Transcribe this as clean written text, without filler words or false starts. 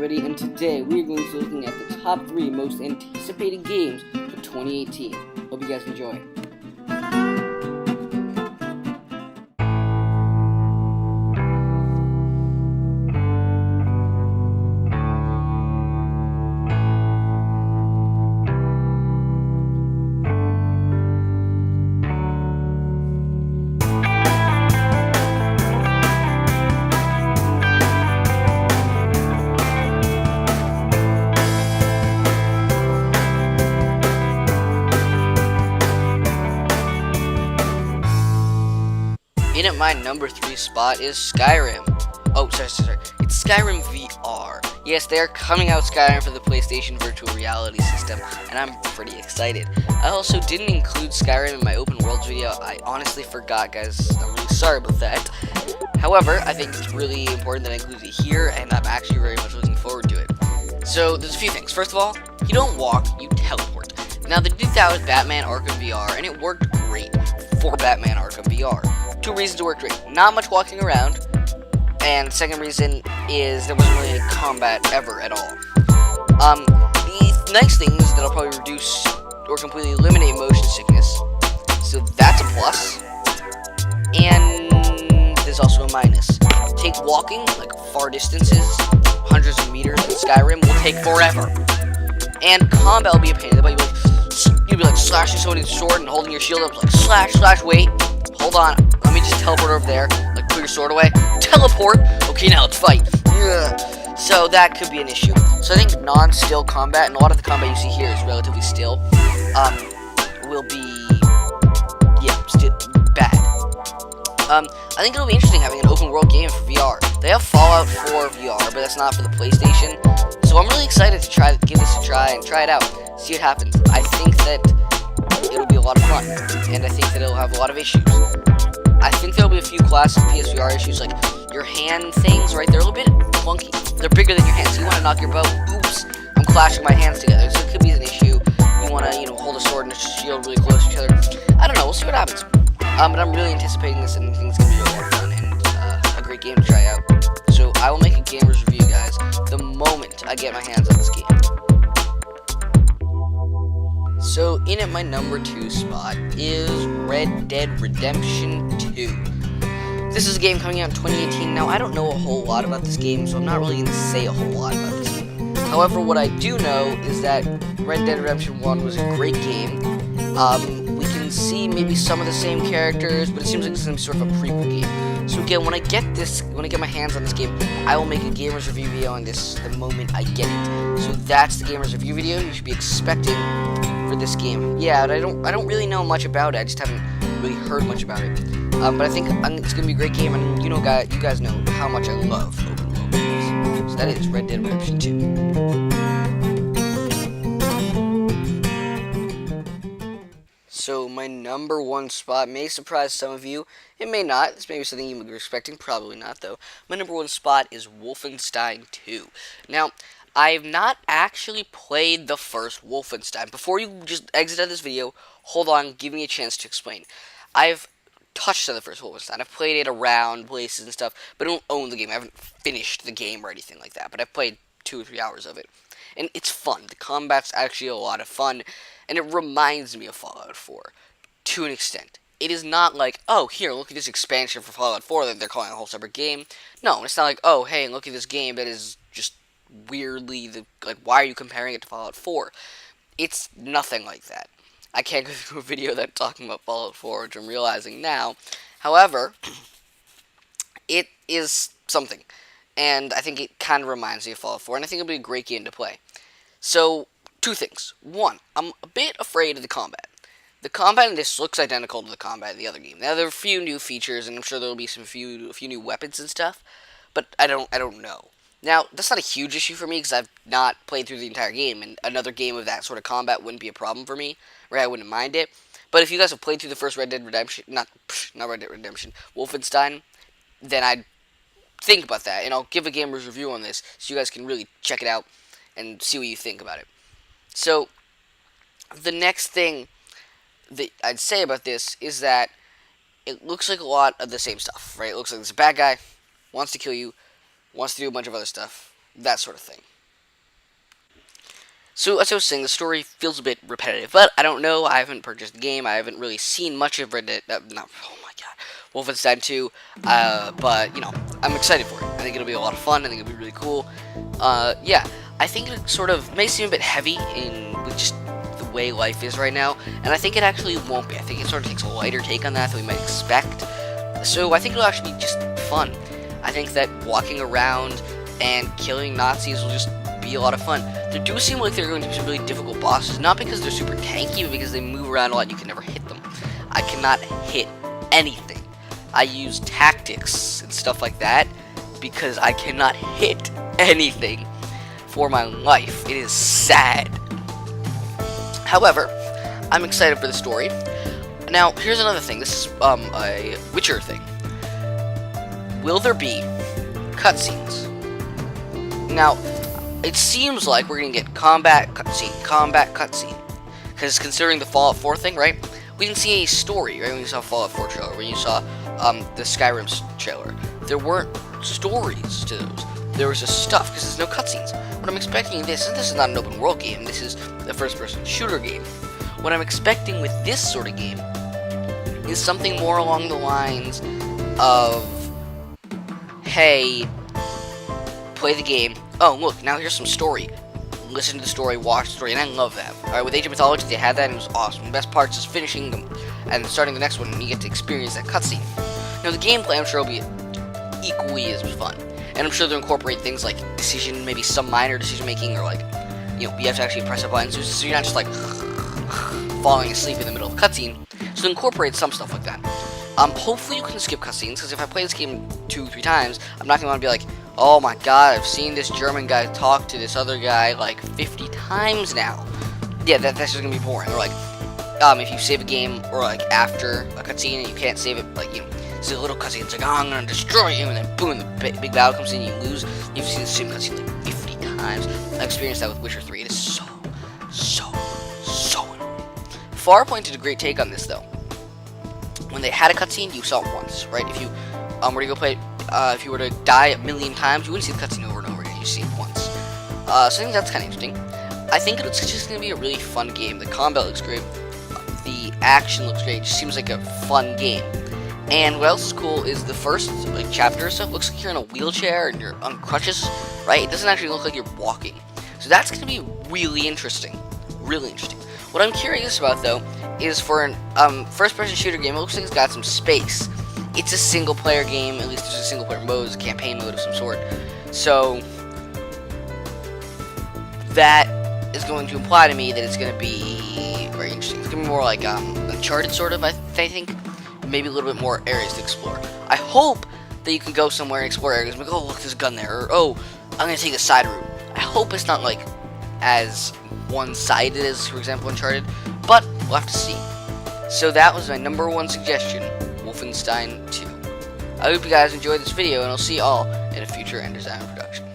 everybody, and today we're going to be looking at the top 3 most anticipated games for 2018. Hope you guys enjoy. In at my number 3 spot is Skyrim. Oh, sorry. It's Skyrim VR. Yes, they are coming out Skyrim for the PlayStation Virtual Reality System, and I'm pretty excited. I also didn't include Skyrim in my open worlds video. I honestly forgot, guys. I'm really sorry about that. However, I think it's really important that I include it here, and I'm actually very much looking forward to it. So, there's a few things. First of all, you don't walk, you teleport. Now, they did that with Batman Arkham VR, and it worked great for Batman Arkham VR. 2 reasons it worked great. Not much walking around, and the second reason is there wasn't really any combat ever at all. The nice thing is that it'll probably reduce or completely eliminate motion sickness, so that's a plus. And there's also a minus. Take walking, like far distances, hundreds of meters in Skyrim, will take forever. And combat will be a pain in the butt. You'll be like slashing somebody's sword and holding your shield up, like slash, wait, hold on, let me just teleport over there, like put your sword away, teleport, okay, now let's fight. Ugh. So that could be an issue. So I think non-still combat, and a lot of the combat you see here is relatively still, will be, still bad. I think it'll be interesting having an open world game for VR. They have Fallout 4 VR, but that's not for the PlayStation. So I'm really excited to give this a try and try it out, see what happens. I think that it'll be a lot of fun, and I think that it'll have a lot of issues. I think there'll be a few classic PSVR issues, like your hand things, right? They're a little bit clunky. They're bigger than your hands. So you want to knock your bow. Oops, I'm clashing my hands together. So it could be an issue. You want to, hold a sword and a shield really close to each other. I don't know. We'll see what happens. But I'm really anticipating this, and I think it's going to be a lot of fun and a great game to try out. So I will make a gamer's review, guys, the moment I get my hands on this game. So, in at my number 2 spot is Red Dead Redemption 2. This is a game coming out in 2018. Now, I don't know a whole lot about this game, so I'm not really going to say a whole lot about this game. However, what I do know is that Red Dead Redemption 1 was a great game. We can see maybe some of the same characters, but it seems like it's some sort of a prequel game. So again, when I get my hands on this game, I will make a gamer's review video on this the moment I get it. So that's the gamer's review video you should be expecting for this game. Yeah, I don't really know much about it. I just haven't really heard much about it. But I think it's gonna be a great game, and you guys know how much I love open world games. So that is Red Dead Redemption 2. So my number 1 spot may surprise some of you. It may not. This may be something you were expecting. Probably not, though. My number 1 spot is Wolfenstein 2. Now, I've not actually played the first Wolfenstein. Before you just exit out of this video, hold on, give me a chance to explain. I've touched on the first Wolfenstein. I've played it around places and stuff, but I don't own the game. I haven't finished the game or anything like that, but I've played 2 or 3 hours of it. And it's fun. The combat's actually a lot of fun, and it reminds me of Fallout 4 to an extent. It is not like, oh, here, look at this expansion for Fallout 4 that they're calling a whole separate game. No, it's not like, oh, hey, look at this game that is just weirdly, why are you comparing it to Fallout 4? It's nothing like that. I can't go through a video that's talking about Fallout 4, which I'm realizing now. However, it is something, and I think it kind of reminds me of Fallout 4, and I think it'll be a great game to play. So, 2 things. 1, I'm a bit afraid of the combat. The combat in this looks identical to the combat in the other game. Now, there are a few new features, and I'm sure there'll be a few new weapons and stuff, but I don't know. Now, that's not a huge issue for me, because I've not played through the entire game, and another game of that sort of combat wouldn't be a problem for me, right? I wouldn't mind it. But if you guys have played through the first Red Dead Redemption, not Red Dead Redemption, Wolfenstein, then I'd think about that, and I'll give a gamer's review on this, so you guys can really check it out and see what you think about it. So, the next thing that I'd say about this is that it looks like a lot of the same stuff, right? It looks like there's a bad guy, wants to kill you, wants to do a bunch of other stuff, that sort of thing. So, as I was saying, the story feels a bit repetitive, but I don't know. I haven't purchased the game. I haven't really seen much of it. Oh my god, Wolfenstein 2. But, you know, I'm excited for it. I think it'll be a lot of fun. I think it'll be really cool. Yeah, I think it sort of may seem a bit heavy with just the way life is right now, and I think it actually won't be. I think it sort of takes a lighter take on that than we might expect. So, I think it'll actually be just fun. I think that walking around and killing Nazis will just be a lot of fun. There do seem like they're going to be some really difficult bosses, not because they're super tanky, but because they move around a lot and you can never hit them. I cannot hit anything. I use tactics and stuff like that because I cannot hit anything for my life. It is sad. However, I'm excited for the story. Now, here's another thing. This is a Witcher thing. Will there be cutscenes? Now, it seems like we're going to get combat cutscene. Because considering the Fallout 4 thing, right? We didn't see a story, right? When you saw Fallout 4 trailer, when you saw the Skyrim trailer. There weren't stories to those. There was just stuff, because there's no cutscenes. What I'm expecting this is not an open world game. This is a first-person shooter game. What I'm expecting with this sort of game is something more along the lines of, hey, play the game. Oh, look, now here's some story. Listen to the story, watch the story, and I love that. Alright, with Age of Mythology, they had that, and it was awesome. The best part is finishing them and starting the next one, and you get to experience that cutscene. Now, the gameplay, I'm sure, will be equally as fun. And I'm sure they'll incorporate things like maybe some minor decision-making, or like, you know, you have to actually press a button, so you're not just like falling asleep in the middle of a cutscene. So they'll incorporate some stuff like that. Hopefully you can skip cutscenes, because if I play this game 2-3 times, I'm not going to want to be like, oh my god, I've seen this German guy talk to this other guy like 50 times now. Yeah, that's just going to be boring. Or like, if you save a game, or like after a cutscene and you can't save it, like, you know, it's a little cutscene, it's like, oh, I'm going to destroy you, and then boom, the big battle comes in, you lose. You've seen the same cutscene like 50 times. I experienced that with Witcher 3. It is so annoying. Farpoint did a great take on this, though. When they had a cutscene, you saw it once, right? If you were to go play, if you were to die a million times, you wouldn't see the cutscene over and over again. You see it once. So I think that's kind of interesting. I think it's just going to be a really fun game. The combat looks great. The action looks great. It just seems like a fun game. And what else is cool is the first chapter or so looks like you're in a wheelchair and you're on crutches, right? It doesn't actually look like you're walking. So that's going to be really interesting. Really interesting. What I'm curious about, though, is for an first-person shooter game, it looks like it's got some space. It's a single-player game, at least there's a single-player mode, it's a campaign mode of some sort. So, that is going to imply to me that it's going to be very interesting. It's going to be more like Uncharted, sort of, I think. Maybe a little bit more areas to explore. I hope that you can go somewhere and explore areas, like, oh, look, there's a gun there, or, oh, I'm going to take a side route. I hope it's not, like, as one-sided as, for example, Uncharted, but we'll have to see. So that was my number one suggestion, Wolfenstein 2. I hope you guys enjoyed this video, and I'll see you all in a future Ender's Island production.